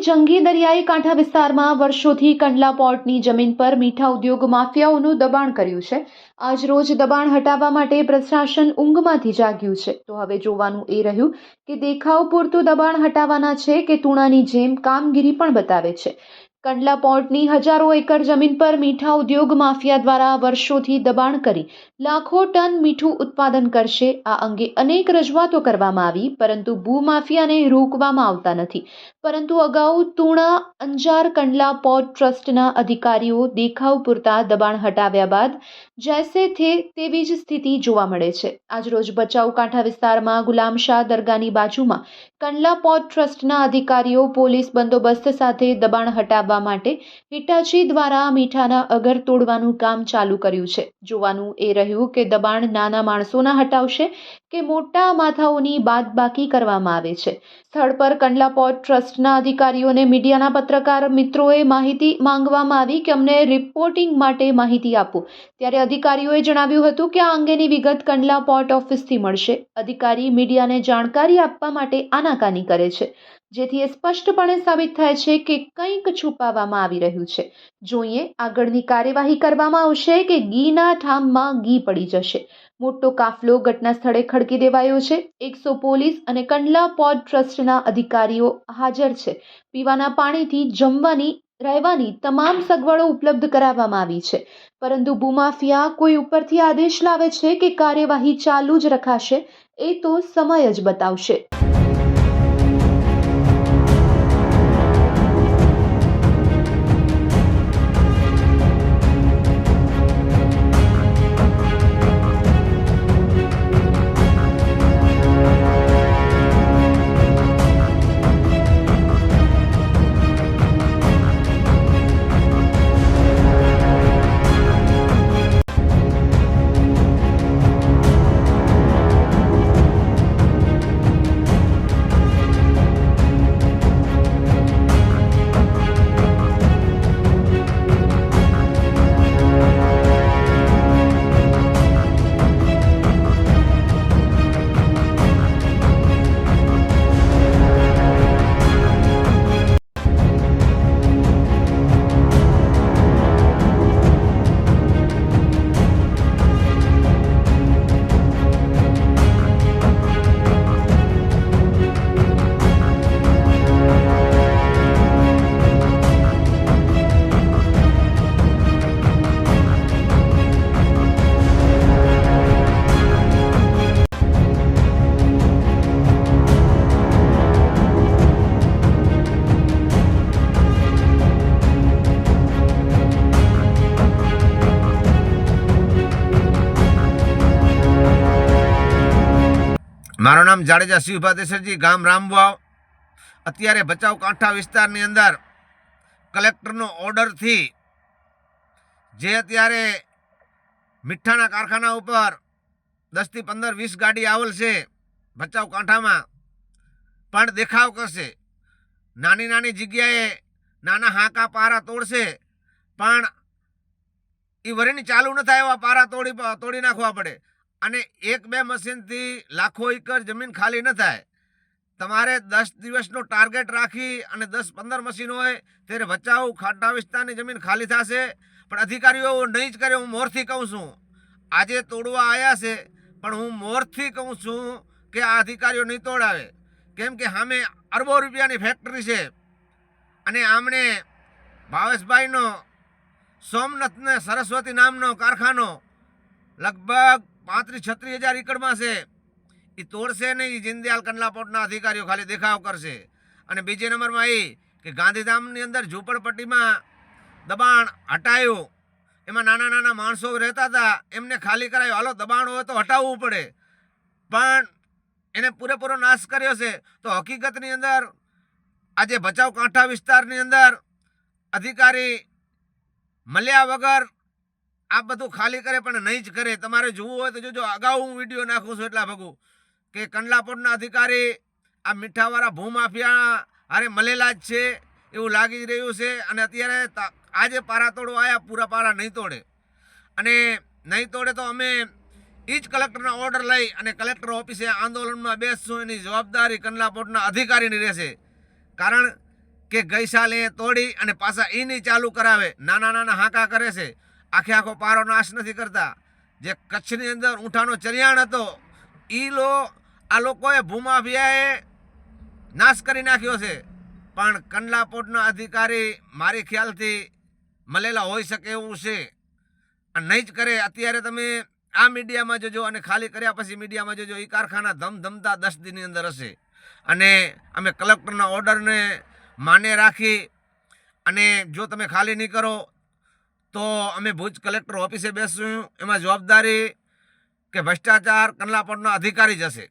જંગી દરિયાઈ કાંઠા વિસ્તારમાં વર્ષોથી કંડલા પોર્ટની જમીન પર મીઠા ઉદ્યોગ માફિયાઓનું દબાણ કર્યું છે। આજ રોજ દબાણ હટાવવા માટે પ્રશાસન ઊંઘમાંથી જાગ્યું છે, તો હવે જોવાનું એ રહ્યું કે દેખાવ પૂરતું દબાણ હટાવવાના છે કે તૂણાની જેમ કામગીરી પણ બતાવે છે। કંડલા પોર્ટની હજારો એકર જમીન પર મીઠા ઉદ્યોગ માફિયા દ્વારા વર્ષોથી દબાણ કરી લાખો ટન મીઠું ઉત્પાદન કરશે। આ અંગે અનેક રજૂઆતો કરવામાં આવી, પરંતુ ભૂમાફિયાને રોકવામાં આવતા નથી। પરંતુ અગાઉ તૂણા અંજાર કંડલા પોર્ટ ટ્રસ્ટના અધિકારીઓ દેખાવ પૂરતા દબાણ હટાવ્યા બાદ જૈસે થે તેવી જ સ્થિતિ જોવા મળે છે। આજરોજ ભચાઉ કાંઠા વિસ્તારમાં ગુલામશાહ દરગાહની બાજુમાં કંડલા પોર્ટ ટ્રસ્ટના અધિકારીઓ પોલીસ બંદોબસ્ત સાથે દબાણ હટાવવા માટે હિટાચી દ્વારા મીઠાના અગર તોડવાનું કામ ચાલુ કર્યું છે। જોવાનું એ રહ્યું કે દબાણ નાના માણસોના હટાવશે કે મોટા માથાઓની બાદબાકી કરવામાં આવે છે। સ્થળ પર કંડલા પોર્ટ ટ્રસ્ટના અધિકારીઓને મીડિયાના પત્રકાર મિત્રોએ માહિતી માંગવામાં આવી કે અમને રિપોર્ટિંગ માટે માહિતી આપો, ત્યારે અધિકારીઓએ જણાવ્યું હતું કે આ અંગેની વિગત કંડલા પોર્ટ ઓફિસથી મળશે। અધિકારી મીડિયાને જાણકારી આપવા માટે આનાકાની કરે છે, જેથી એ સ્પષ્ટપણે સાબિત થાય છે કે કંઈક છુપાવવામાં આવી રહ્યું છે। જોઈએ આગળની કાર્યવાહી કરવામાં આવશે કે ઘીના ઠામમાં ઘી પડી જશે। મોટો કાફલો ઘટના સ્થળે ખડકી દેવાયો છે। 100 પોલીસ અને કંડલા પોર્ટ ટ્રસ્ટના અધિકારીઓ હાજર છે। પીવાના પાણીથી જમવાની રહેવાની તમામ સગવડો ઉપલબ્ધ કરાવવામાં આવી છે, પરંતુ ભૂમાફિયા કોઈ ઉપરથી આદેશ લાવે છે કે કાર્યવાહી ચાલુ જ રખાશે, એ તો સમય જ બતાવશે। મારું નામ જાડેજા શિવભા દેસરજી, ગામ રામવાવ। અત્યારે ભચાઉ કાંઠા વિસ્તારની અંદર કલેક્ટરનો ઓર્ડરથી જે અત્યારે મીઠાના કારખાના ઉપર 10 થી 15 20 ગાડી આવેલ છે ભચાઉ કાંઠામાં, પણ દેખાવ કરશે। નાની નાની જગ્યાએ નાના હાંકા પારા તોડશે, પણ એ વરીની ચાલુ ન થાય એવા પારા તોડી નાખવા પડે, અને 1-2 મશીનથી લાખો એકર જમીન ખાલી ન થાય। તમારે 10 દિવસનો ટાર્ગેટ રાખી અને 10-15 મશીન હોય ત્યારે ભચાઉ ખાંઠા વિસ્તારની જમીન ખાલી થશે, પણ અધિકારીઓ નહીં જ કરે। હું મોરથી કહું છું, આજે તોડવા આવ્યા છે, પણ હું મોરથી કહું છું કે આ અધિકારીઓ નહીં તોડાવે, કેમ કે સામે અરબો રૂપિયાની ફેક્ટરી છે। અને આમણે ભાવેશભાઈનો સોમનાથને સરસ્વતી નામનો કારખાનો લગભગ 35-36 હજાર એકડમાં છે, એ તોડશે નહીં। જીનદયાલ કંડલા પોર્ટના અધિકારીઓ ખાલી દેખાવ કરશે। અને બીજે નંબરમાં એ કે ગાંધીધામની અંદર ઝૂંપડપટ્ટીમાં દબાણ હટાયું, એમાં નાના નાના માણસો રહેતા હતા, એમને ખાલી કરાયું। હાલો દબાણ હોય તો હટાવવું પડે, પણ એને પૂરેપૂરો નાશ કર્યો છે। તો હકીકતની અંદર આજે ભચાઉ કાંઠા વિસ્તારની અંદર અધિકારી મળ્યા વગર આ બધું ખાલી કરે, પણ નહીં જ કરે। તમારે જોવું હોય તો જોજો, અગાઉ હું વિડીયો નાખું છું એટલા ભગું કે કંડલા પોર્ટના અધિકારી આ મીઠાવાળા ભૂમાફિયા હારે મળેલા જ છે એવું લાગી રહ્યું છે। અને અત્યારે આજે પારા તોડવા આવ્યા, પૂરા પારા નહીં તોડે, અને નહીં તોડે તો અમે એ જ કલેક્ટરના ઓર્ડર લઈ અને કલેક્ટર ઓફિસે આંદોલનમાં બેસશું। એની જવાબદારી કંડલા પોર્ટના અધિકારીની રહેશે, કારણ કે ગઈ સાલે એ તોડી અને પાછા એની ચાલુ કરાવે, નાના નાના હાંકા કરે છે, આખો પારો નાશ નથી કરતા. જે કચ્છની અંદર ઊંઠાનો ચરિયાણ હતો આ લોકોએ ભૂમાફિયાએ નાશ કરી નાખ્યો છે. પણ કંડલા પોર્ટના અધિકારી મારી ખ્યાલથી મળેલા હોઈ શકે એવું છે, નહીં જ કરે. અત્યારે તમે આ મીડિયામાં જોજો અને ખાલી કર્યા પછી મીડિયામાં જોજો, એ કારખાના ધમધમતા 10 દિનની અંદર હશે. અને અમે કલેક્ટરના ઓર્ડરને માને રાખી અને જો તમે ખાલી નહીં કરો તો અમે ભુજ કલેક્ટર ઓફિસે બેસશું. એમાં જવાબદારી કે ભ્રષ્ટાચાર કંડલા પોર્ટના અધિકારી જ હશે.